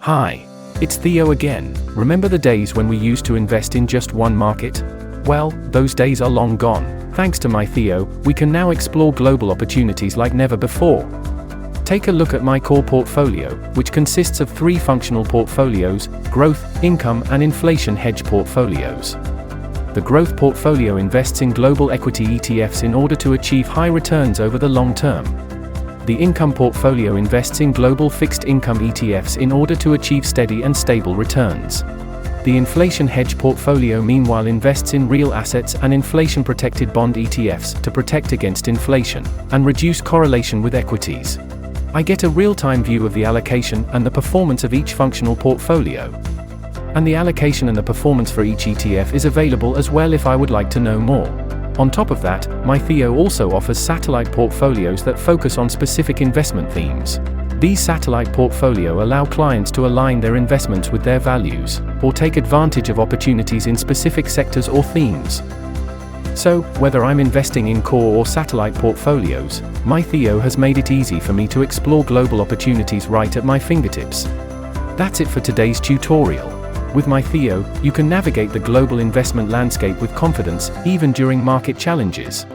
Hi, it's Theo again. Remember the days when we used to invest in just one market? Well, those days are long gone. Thanks to MYTHEO, we can now explore global opportunities like never before. Take a look at my core portfolio, which consists of 3 functional portfolios: growth, income, and inflation hedge portfolios. The growth portfolio invests in global equity ETFs in order to achieve high returns over the long term. The income portfolio invests in global fixed income ETFs in order to achieve steady and stable returns. The inflation hedge portfolio meanwhile invests in real assets and inflation-protected bond ETFs to protect against inflation and reduce correlation with equities. I get a real-time view of the allocation and the performance of each functional portfolio. And the allocation and the performance for each ETF is available as well if I would like to know more. On top of that, MYTHEO also offers satellite portfolios that focus on specific investment themes. These satellite portfolios allow clients to align their investments with their values, or take advantage of opportunities in specific sectors or themes. So, whether I'm investing in core or satellite portfolios, MYTHEO has made it easy for me to explore global opportunities right at my fingertips. That's it for today's tutorial. With MYTHEO, you can navigate the global investment landscape with confidence, even during market challenges.